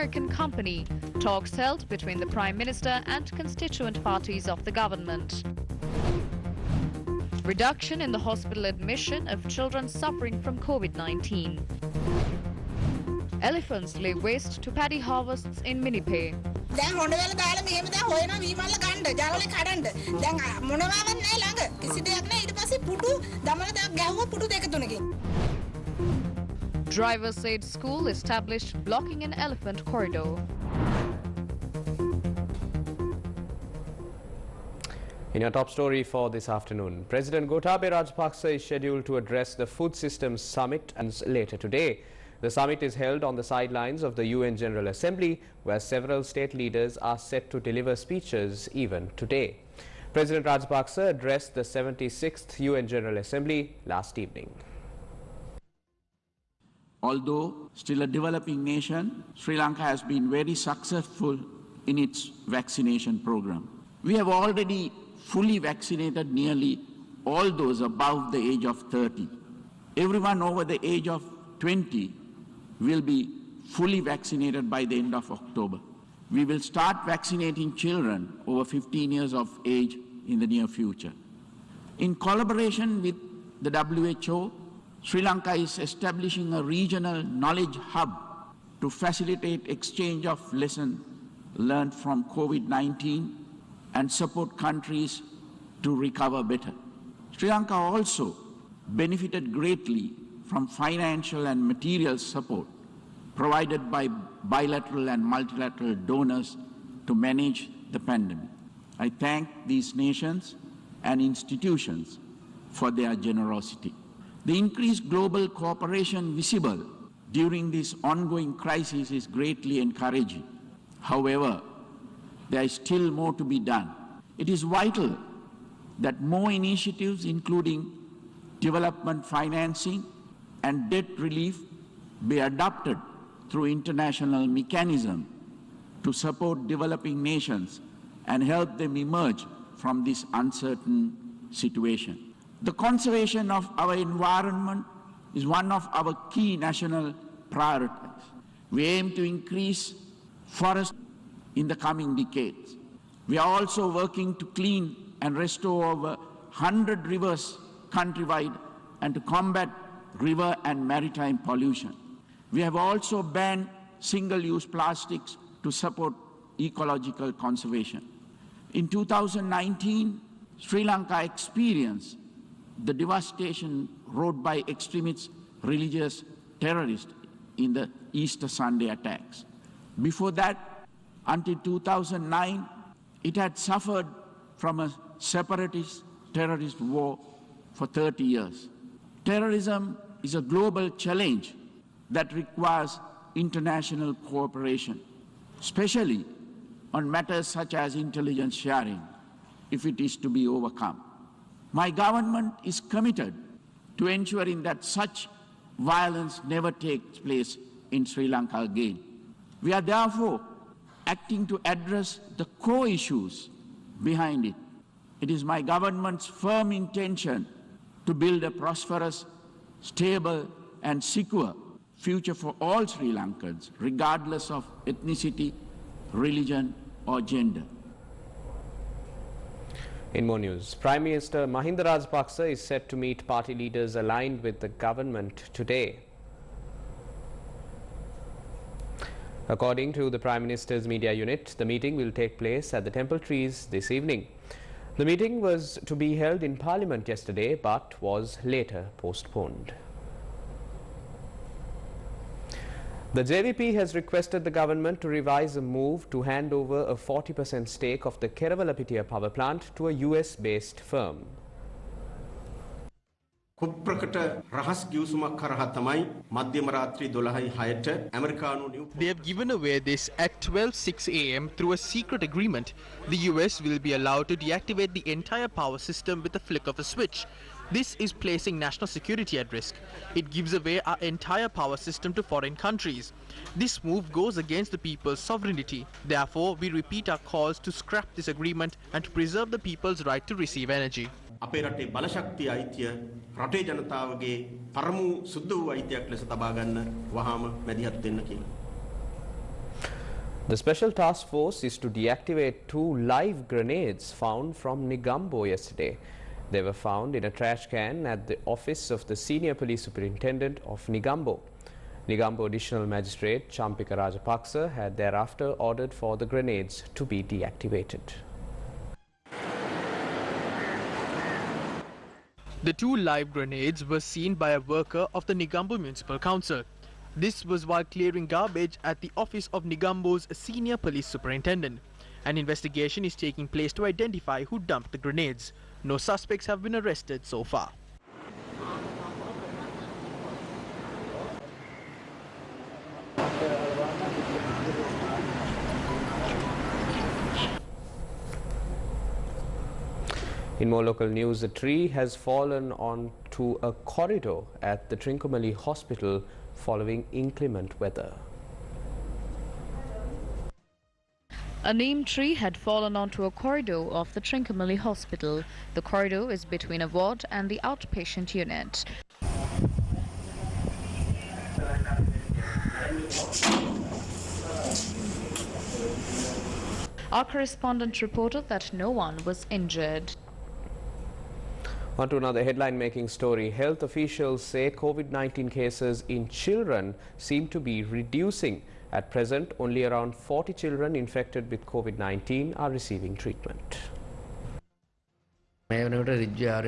American company, talks held between the Prime Minister and constituent parties of the government. Reduction in the hospital admission of children suffering from COVID-19. Elephants lay waste to paddy harvests in Minipay. Drivers said school established blocking an elephant corridor. In our top story for this afternoon, President Gotabaya Rajapaksa is scheduled to address the Food Systems Summit later today. The summit is held on the sidelines of the UN General Assembly, where several state leaders are set to deliver speeches even today. President Rajapaksa addressed the 76th UN General Assembly last evening. Although still a developing nation, Sri Lanka has been very successful in its vaccination program. We have already fully vaccinated nearly all those above the age of 30. Everyone over the age of 20 will be fully vaccinated by the end of October. We will start vaccinating children over 15 years of age in the near future. In collaboration with the WHO, Sri Lanka is establishing a regional knowledge hub to facilitate exchange of lessons learned from COVID-19 and support countries to recover better. Sri Lanka also benefited greatly from financial and material support provided by bilateral and multilateral donors to manage the pandemic. I thank these nations and institutions for their generosity. The increased global cooperation visible during this ongoing crisis is greatly encouraging. However, there is still more to be done. It is vital that more initiatives, including development financing and debt relief, be adopted through international mechanisms to support developing nations and help them emerge from this uncertain situation. The conservation of our environment is one of our key national priorities. We aim to increase forests in the coming decades. We are also working to clean and restore over 100 rivers countrywide and to combat river and maritime pollution. We have also banned single-use plastics to support ecological conservation. In 2019, Sri Lanka experienced the devastation wrought by extremist religious terrorists in the Easter Sunday attacks. Before that, until 2009, it had suffered from a separatist terrorist war for 30 years. Terrorism is a global challenge that requires international cooperation, especially on matters such as intelligence sharing, if it is to be overcome. My government is committed to ensuring that such violence never takes place in Sri Lanka again. We are therefore acting to address the core issues behind it. It is my government's firm intention to build a prosperous, stable, and secure future for all Sri Lankans, regardless of ethnicity, religion, or gender. In more news, Prime Minister Mahinda Rajapaksa is set to meet party leaders aligned with the government today. According to the Prime Minister's media unit, the meeting will take place at the Temple Trees this evening. The meeting was to be held in Parliament yesterday but was later postponed. The JVP has requested the government to revise a move to hand over a 40% stake of the Kerawalapitiya power plant to a US-based firm. They have given away this at 12:06 a.m. through a secret agreement. The US will be allowed to deactivate the entire power system with a flick of a switch. This is placing national security at risk. It gives away our entire power system to foreign countries. This move goes against the people's sovereignty. Therefore, we repeat our calls to scrap this agreement and to preserve the people's right to receive energy. අපේ රටේ බලශක්තිය අයිතිය රටේ ජනතාවගේ පරම සුද්ධ වූ අයිතියක් ලෙස තබා ගන්න වහාම මැදිහත් වෙන්න කියලා. The special task force is to deactivate 2 live grenades found from Negombo yesterday. They were found in a trash can at the office of the Senior Police Superintendent of Negombo. Negombo Additional Magistrate Champika Rajapaksa had thereafter ordered for the grenades to be deactivated. The 2 live grenades were seen by a worker of the Negombo Municipal Council. This was while clearing garbage at the office of Negombo's Senior Police Superintendent. An investigation is taking place to identify who dumped the grenades. No suspects have been arrested so far. In more local news, a tree has fallen onto a corridor at the Trincomalee Hospital following inclement weather. A neem tree had fallen onto a corridor of the Trincomalee Hospital. The corridor is between a ward and the outpatient unit. Our correspondent reported that no one was injured. On to another headline-making story. Health officials say COVID-19 cases in children seem to be reducing. At present, only around 40 children infected with COVID-19 are receiving treatment. The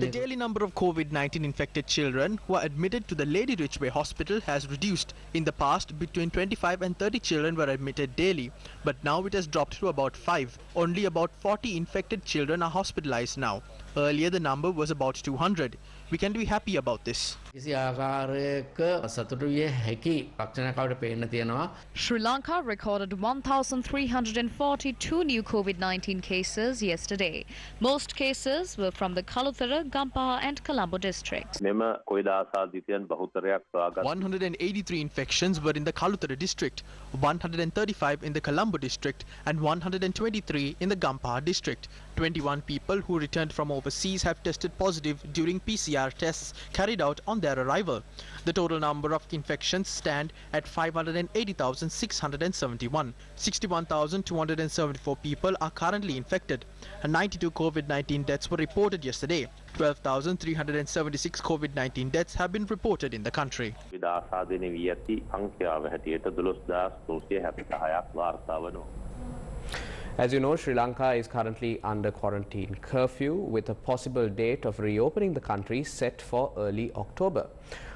daily number of COVID-19 infected children who are admitted to the Lady Ridgeway Hospital has reduced. In the past, between 25 and 30 children were admitted daily, but now it has dropped to about 5. Only about 40 infected children are hospitalized now. Earlier, the number was about 200. We can be happy about this. Sri Lanka recorded 1,342 new COVID-19 cases yesterday. Most cases were from the Kalutara, Gampaha and Colombo districts. 183 infections were in the Kalutara district, 135 in the Colombo district and 123 in the Gampaha district. 21 people who returned from overseas have tested positive during PCR tests carried out on their arrival. The total number of infections stand at 580,671. 61,274 people are currently infected. And 92 COVID-19 deaths were reported yesterday. 12,376 COVID-19 deaths have been reported in the country. As you know, Sri Lanka is currently under quarantine curfew with a possible date of reopening the country set for early October.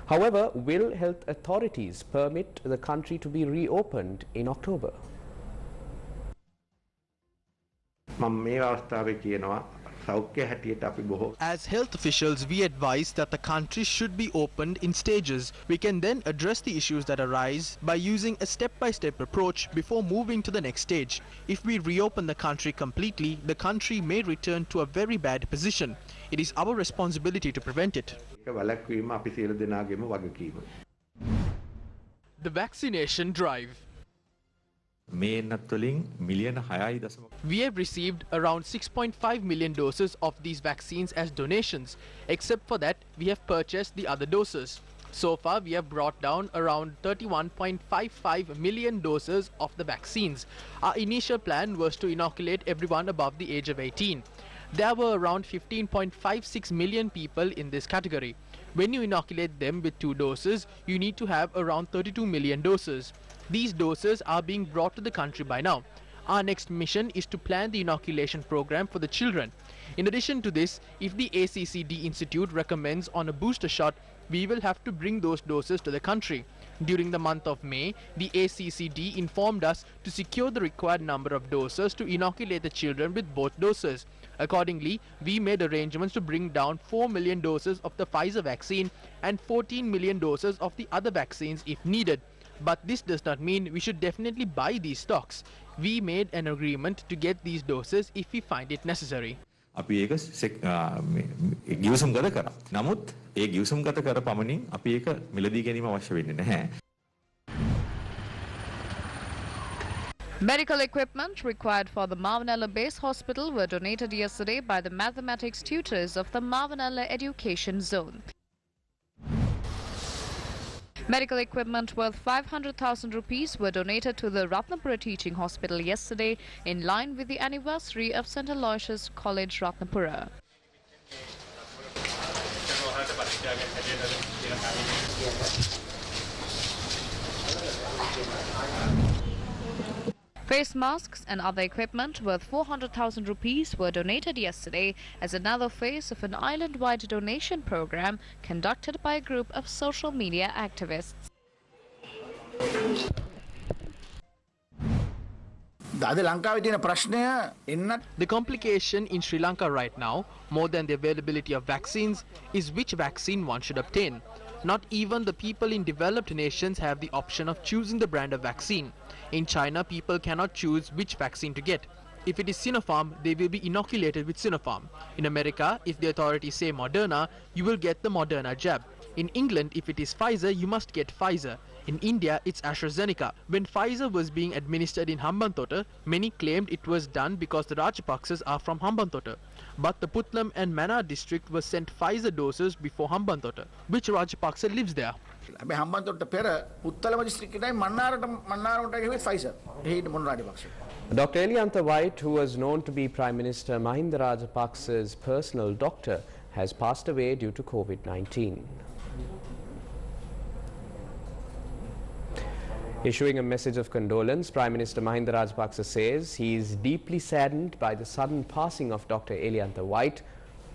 However, will health authorities permit the country to be reopened in October? As health officials, we advise that the country should be opened in stages. We can then address the issues that arise by using a step-by-step approach before moving to the next stage. If we reopen the country completely, the country may return to a very bad position. It is our responsibility to prevent it. The vaccination drive. We have received around 6.5 million doses of these vaccines as donations. Except for that, we have purchased the other doses. So far, we have brought down around 31.55 million doses of the vaccines. Our initial plan was to inoculate everyone above the age of 18. There were around 15.56 million people in this category. When you inoculate them with 2 doses, you need to have around 32 million doses. These doses are being brought to the country by now. Our next mission is to plan the inoculation program for the children. In addition to this, if the ACCD Institute recommends on a booster shot, we will have to bring those doses to the country. During the month of May, the ACCD informed us to secure the required number of doses to inoculate the children with both doses. Accordingly, we made arrangements to bring down 4 million doses of the Pfizer vaccine and 14 million doses of the other vaccines if needed. But this does not mean we should definitely buy these stocks. We made an agreement to get these doses if we find it necessary. අපි ඒක ගිවිසුම්ගත කරා. නමුත් ඒ ගිවිසුම්ගත කර පමණින් අපි ඒක මිලදී ගැනීම අවශ්‍ය වෙන්නේ නැහැ. Medical equipment required for the Mavanella Base Hospital were donated yesterday by the mathematics tutors of the Mavanella Education Zone. Medical equipment worth 500,000 rupees were donated to the Ratnapura Teaching Hospital yesterday in line with the anniversary of St. Aloysius College, Ratnapura. Face masks and other equipment worth 400,000 rupees were donated yesterday as another phase of an island-wide donation program conducted by a group of social media activists. The complication in Sri Lanka right now, more than the availability of vaccines, is which vaccine one should obtain. Not even the people in developed nations have the option of choosing the brand of vaccine. In China, people cannot choose which vaccine to get. If it is Sinopharm, they will be inoculated with Sinopharm. In America, if the authorities say Moderna, you will get the Moderna jab. In England, if it is Pfizer, you must get Pfizer. In India, it's AstraZeneca. When Pfizer was being administered in Hambantota, many claimed it was done because the Rajapaksas are from Hambantota. But the Putlam and Mannar district was sent Pfizer doses before Hambantota. Which Rajapaksa lives there? Dr. Eliantha White, who was known to be Prime Minister Mahinda Rajapaksa's personal doctor, has passed away due to COVID-19. Issuing a message of condolence, Prime Minister Mahinda Rajapaksa says he is deeply saddened by the sudden passing of Dr. Eliantha White,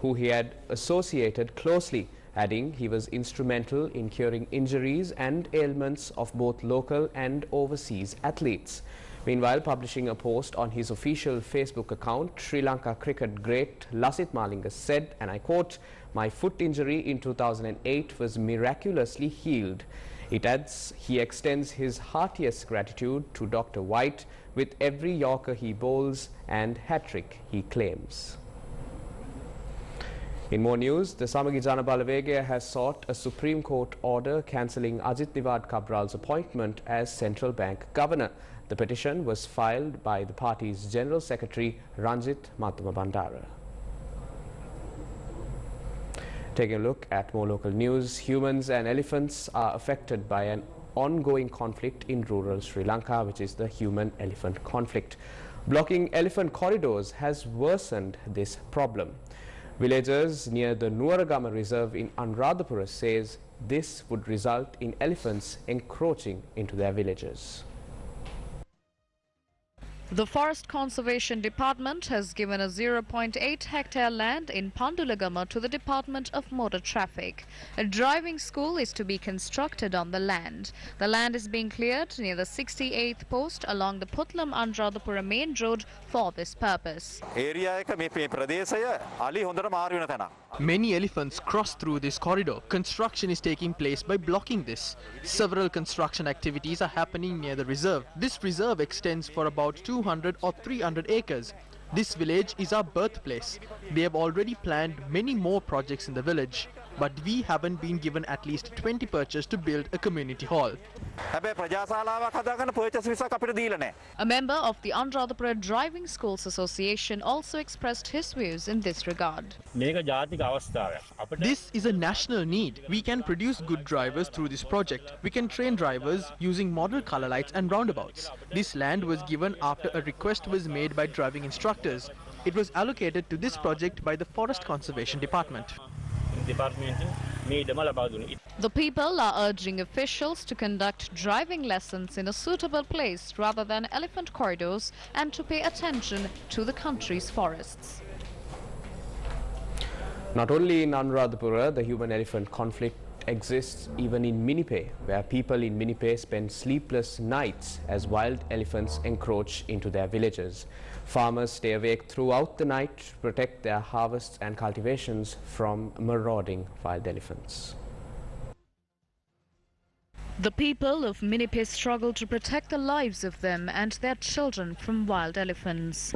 who he had associated closely, adding he was instrumental in curing injuries and ailments of both local and overseas athletes. Meanwhile, publishing a post on his official Facebook account, Sri Lanka cricket great Lasith Malinga said, and I quote, "My foot injury in 2008 was miraculously healed." It adds he extends his heartiest gratitude to Dr. White with every Yorker he bowls and hat-trick he claims. In more news, the Samagi Jana Balawegaya has sought a Supreme Court order cancelling Ajit Niwad Kabral's appointment as central bank governor. The petition was filed by the party's General Secretary Ranjit Matumabandara. Taking a look at more local news, humans and elephants are affected by an ongoing conflict in rural Sri Lanka, which is the human-elephant conflict. Blocking elephant corridors has worsened this problem. Villagers near the Nuwaragama Reserve in Anuradhapura says this would result in elephants encroaching into their villages. The Forest Conservation Department has given a 0.8 hectare land in Pandulagama to the Department of Motor Traffic. A driving school is to be constructed on the land. The land is being cleared near the 68th post along the Putlam Anuradhapura main road for this purpose. Many elephants cross through this corridor. Construction is taking place by blocking this. Several construction activities are happening near the reserve. This reserve extends for about 200 or 300 acres. This village is our birthplace. They have already planned many more projects in the village, but we haven't been given at least 20 purchase to build a community hall. A member of the Anuradhapura Driving Schools Association also expressed his views in this regard. This is a national need. We can produce good drivers through this project. We can train drivers using model color lights and roundabouts. This land was given after a request was made by driving instructors. It was allocated to this project by the Forest Conservation Department. The people are urging officials to conduct driving lessons in a suitable place rather than elephant corridors and to pay attention to the country's forests. Not only in Anuradhapura, the human-elephant conflict exists even in Minipe, where people in Minipe spend sleepless nights as wild elephants encroach into their villages. Farmers stay awake throughout the night to protect their harvests and cultivations from marauding wild elephants. The people of Minipe struggle to protect the lives of them and their children from wild elephants.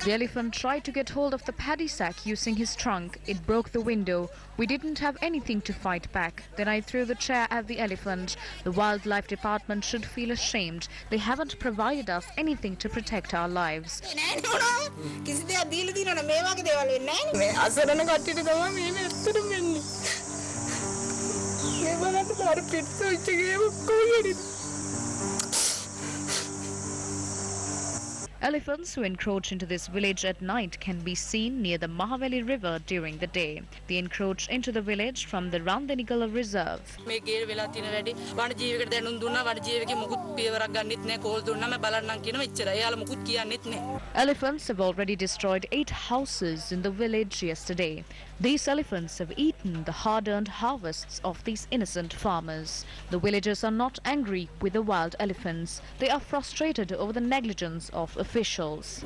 The elephant tried to get hold of the paddy sack using his trunk. It broke the window. We didn't have anything to fight back. Then I threw the chair at the elephant. The wildlife department should feel ashamed. They haven't provided us anything to protect our lives. Elephants who encroach into this village at night can be seen near the Mahaveli River during the day. They encroach into the village from the Randanigala Reserve. Elephants have already destroyed 8 houses in the village yesterday. These elephants have eaten the hard-earned harvests of these innocent farmers. The villagers are not angry with the wild elephants. They are frustrated over the negligence of officials.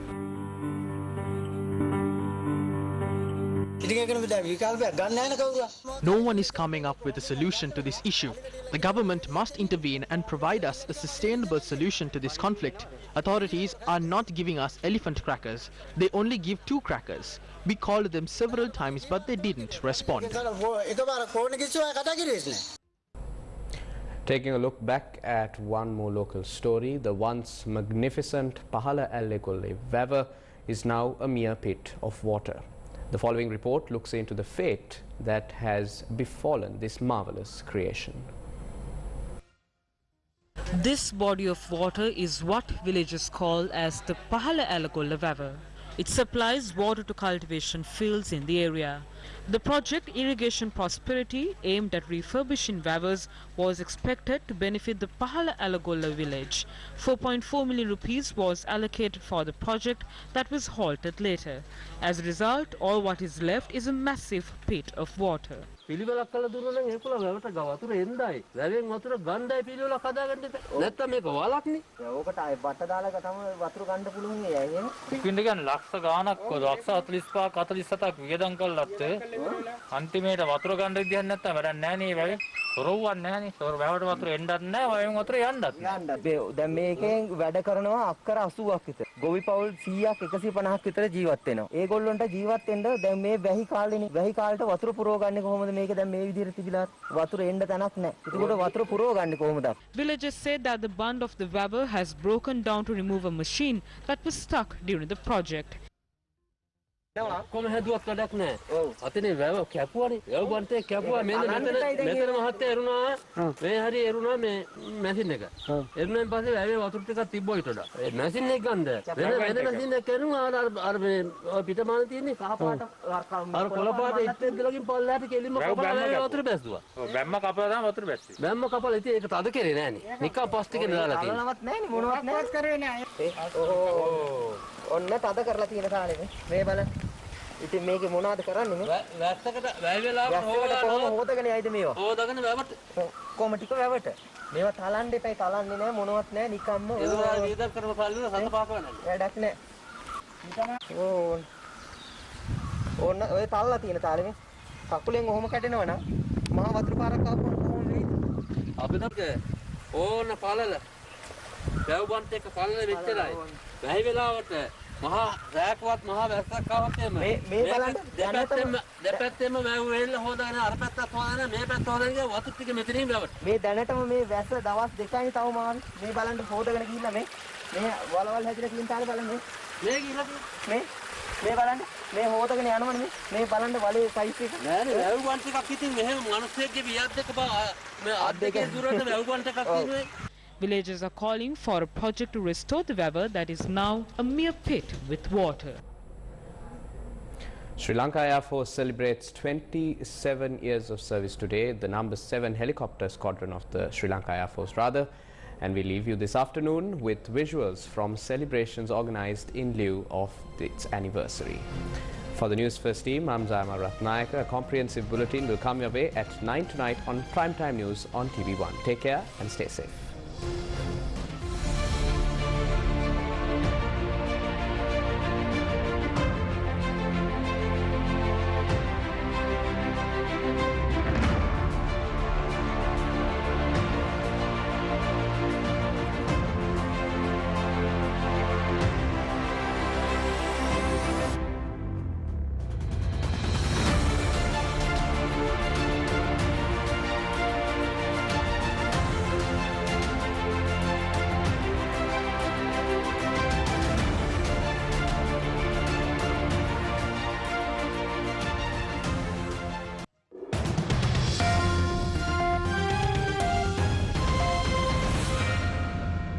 No one is coming up with a solution to this issue. The government must intervene and provide us a sustainable solution to this conflict. Authorities are not giving us elephant crackers. They only give 2 crackers. We called them several times, but they didn't respond. Taking a look back at one more local story, the once magnificent Pahala-Allegolle River is now a mere pit of water. The following report looks into the fate that has befallen this marvelous creation. This body of water is what villagers call as the Pahala-Allegolle River. It supplies water to cultivation fields in the area. The project Irrigation Prosperity, aimed at refurbishing rivers, was expected to benefit the Pahala-Allegolle village. 4.4 million rupees was allocated for the project that was halted later. As a result, all what is left is a massive pit of water. අන්තිමේට වතුර ගන්න විදියක් නැත්තම් වැඩක් නැහැ නේ වෙයි. තොරවුවක් නැහැ නේ. තොර වැවට වතුර එන්නත් නැහැ. වයන් වතුර යන්නත් නැහැ. දැන් මේකෙන් වැඩ කරනවා අක්කර 80ක් විතර. ගොවි පවුල් 100ක් 150ක් විතර ජීවත් වෙනවා. ඒගොල්ලන්ට ජීවත් වෙන්න දැන් මේ වැහි කාලේනේ. වැහි කාලේට වතුර පුරව ගන්නේ කොහොමද? මේක දැන් මේ විදිහට තිබිලා වතුර එන්න තැනක් නැහැ. ඒකට වතුර පුරව ගන්නේ කොහොමද? Villagers said that the bund of the river has broken down to remove a machine that was stuck during the project. කොහොම හැදුවත් වැඩක් නැහැ. ඔව්. අතනේ වැව කැපුවානේ. වැව බන්තේ කැපුවා මෙන්න මෙතන මහත්තයා එරුණා. මේ හරි එරුණා මේ මැෂින් එක. එරුණාන් පස්සේ වැවේ වතුර ටිකක් තිබ්බෝ ඊට වඩා. ඒ මැෂින් එක ගන්න. වෙන මැෂින් එක කරුණා අර මේ පිටමාන තියෙන්නේ කහ පාට අර කොළ පාට ඉත්තේ දලකින් පල්ලයට කෙලින්ම කපලා වැවේ වතුර බැස්සුවා. ඔව් බැම්ම කපලා තමයි වතුර බැස්සේ. බැම්ම කපලා ඉතින් ඒක තද කරේ නෑනේ. නිකන් ප්ලාස්ටික් එකේ දාලා තියෙනවා. නවත් නෑනේ මොනවත් නෑ. කරේ නෑ. ඔන්න තද කරලා තියෙන කාලෙනේ. මේ බලන්න. ඉතින් මේකේ මොනවද කරන්නේ මේ? වැස්සකට වැය වෙලාවට කොහොම හොදගෙන යයිද මේවා? හොදගෙන වැවට. කොහොම ටික වැවට. මේවා තලන්න එපයි තලන්නේ නෑ මොනවත් නෑ නිකම්ම ඒවා වේදම් කරන පල්ලේ සත පාක වෙනවා. වැඩක් නෑ. ඕන්න ඔය තල්ලා තියෙන තාලෙනේ. කකුලෙන් ඔහොම කැටෙනවා නම් මහා වතුර පාරක් ආපුවම කොහොම වෙයිද? අපිට ඕන්න පළල. වැව්බන්ත් එක පළල වෙච්චරයි. වැහි වෙලාවට මහා රැක්වත් මහා වැස්සක් ආවත් එම මේ බලන්න දෙපැත්තෙම වැව් වෙල්ල හොදාගෙන අර පැත්තත් හොදාගෙන මේ පැත්ත හොදාගෙන වතුර ටික මෙතනින් වැවට. මේ දැනටම මේ වැස්ස දවස් 2යි තවම ආවේ. මේ බලන්න හොදාගෙන ගිහිල්ලා මේ වලවල් හැදිලා තියෙන තාලේ බලන්න මේ. මේ ගිහිල්ලා මේ බලන්න මේ හොදාගෙන යනවනේ මේ බලන්න වලේ සයිස් එක. නෑනේ වැව්බන්ත් එකක් ඉතින් මෙහෙම මිනිස්සෙක්ගේ වියත් දෙක මේ අත් දෙකේ දුරට වැව්බන්ත් එකක් තියෙනවා. Villagers are calling for a project to restore the river that is now a mere pit with water. Sri Lanka Air Force celebrates 27 years of service today, the number 7 helicopter squadron of the Sri Lanka Air Force rather, and we leave you this afternoon with visuals from celebrations organized in lieu of its anniversary. For the Newsfirst team, I'm Zayama Ratnayaka. A comprehensive bulletin will come your way at 9 tonight on Primetime News on TV1. Take care and stay safe.